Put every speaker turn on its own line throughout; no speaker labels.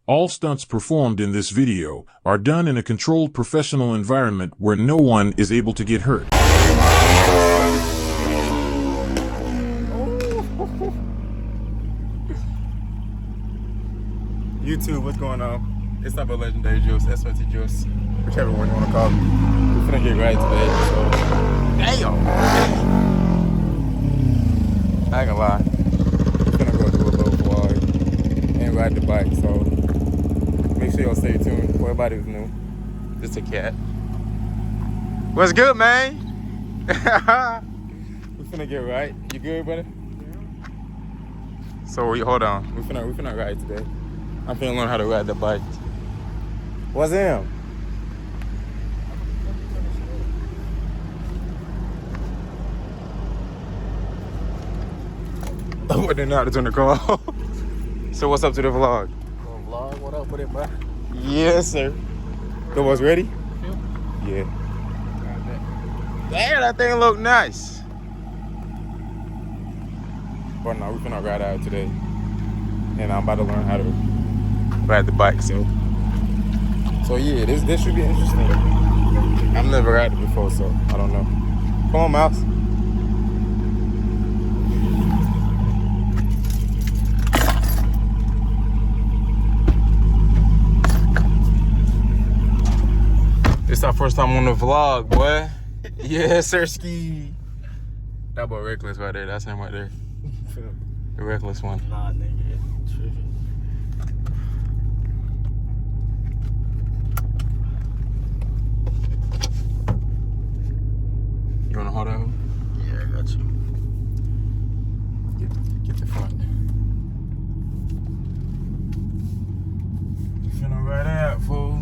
All stunts performed in this video are done in a controlled professional environment where no one is able to get hurt.
YouTube, what's going on? It's up at Legendary Juice, SRT Juice, whichever one you want to call it. We're finna get right today, so damn! I ain't gonna lie. We're finna go do a little vlog and ride the bike, so make sure y'all stay tuned. For everybody who's new, this is a cat. What's good, man? We finna get right. You good, brother? Yeah. So hold on. We finna ride today. I'm finna learn how to ride the bike. What's him? I didn't know how to turn the car off. So what's up to the vlog?
Vlog, what up with it, bro?
Yes, sir. The was ready? Yeah. Damn, that thing look nice. But no, we finna ride out today. And I'm about to learn how to ride the bike, so yeah, this should be interesting. I've never ridden it before, so I don't know. Come on, Mouse. It's our first time on the vlog, boy. Yes, sir, ski. That boy Reckless right there. That's him right there. The Reckless one.
Nah, nigga, tripping.
You wanna hold out?
Yeah, I got you.
Get the front. You finna ride out, fool.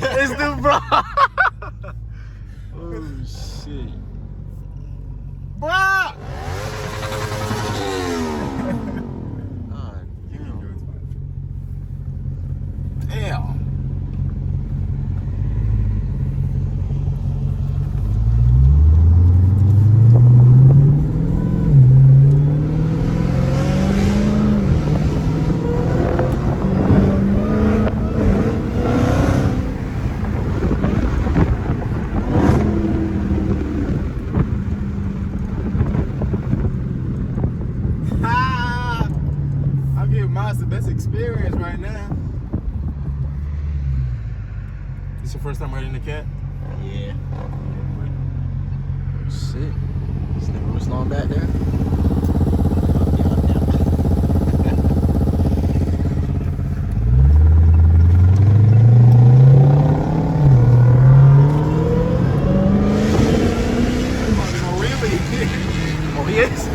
It's the bro.
Oh shit.
Bro. Damn. I'm giving Miles the best experience right now. This your first time riding the cat?
Yeah. Shit. This nigga was slowing back there.
Oh, yes.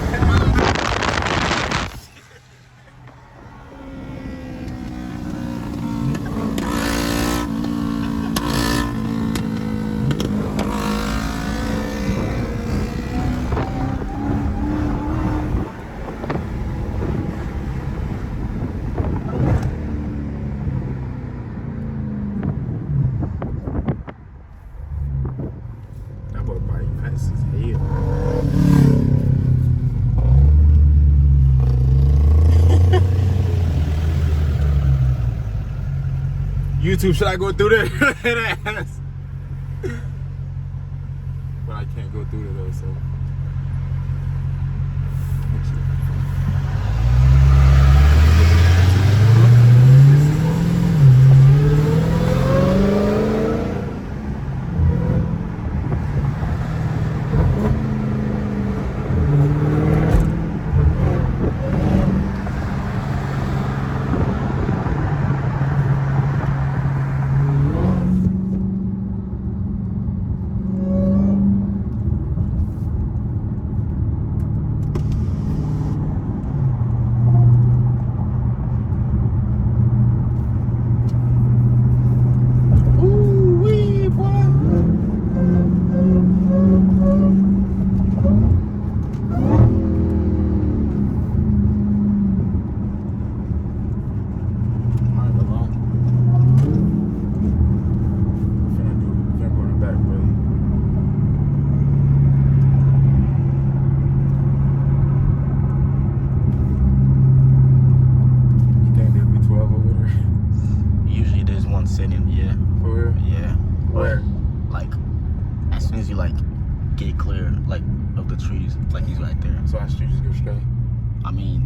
That boy bike fast as hell. YouTube, should I go through there? But I can't go through there though, so.
like of the trees. Like he's right there.
So our street just go straight.
I mean,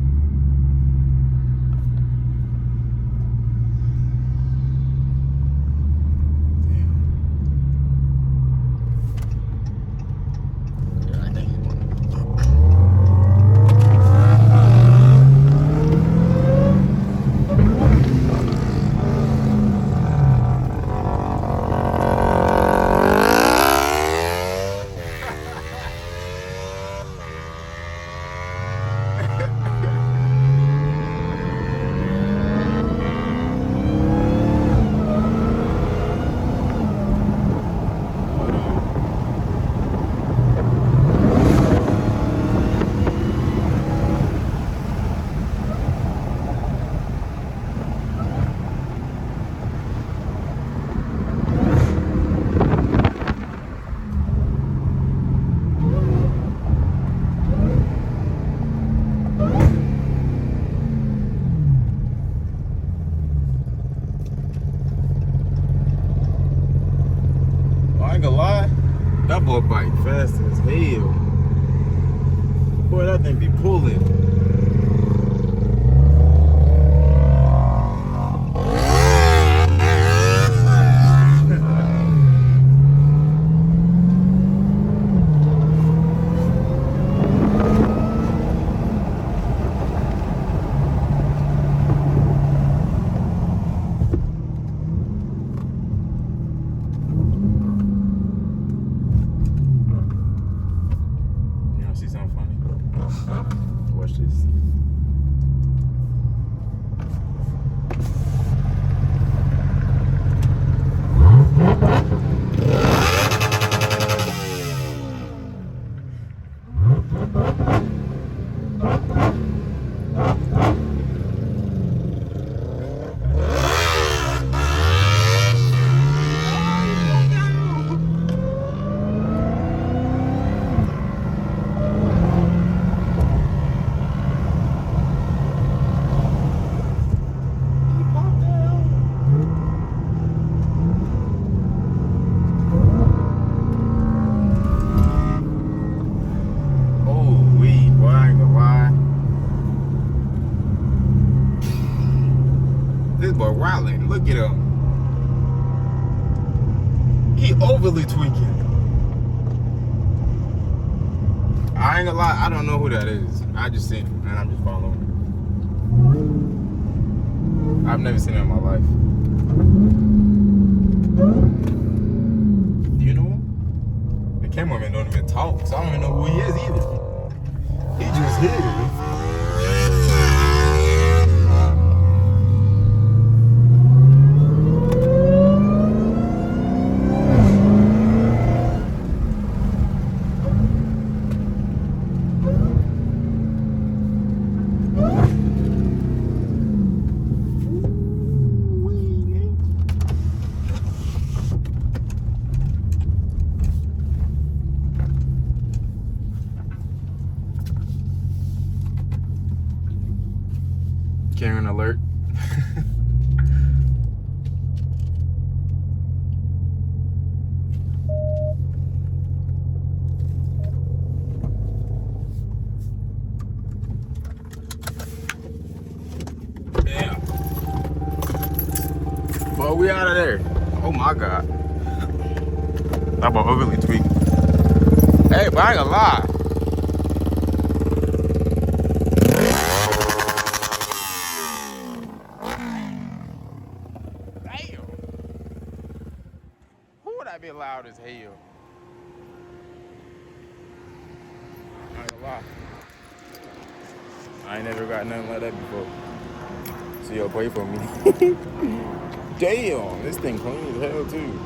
yeah, I think he's going.
I ain't gonna lie, that boy bike fast as hell. Boy, that thing be pulling. See something funny? Watch this. This boy wildin', look at him. He overly tweaking. I ain't gonna lie, I don't know who that is. I just seen him and I'm just following him. I've never seen him in my life. Do you know him? The cameraman don't even talk, so I don't even know who he is either. He just here. Karen alert. Damn. Well, we out of there. Oh my God. That boy overly tweaked. Hey, but I ain't gonna lie. That be loud as hell. I ain't gonna lie. I ain't never got nothing like that before. So yo, pray for me. Damn, this thing clean as hell too.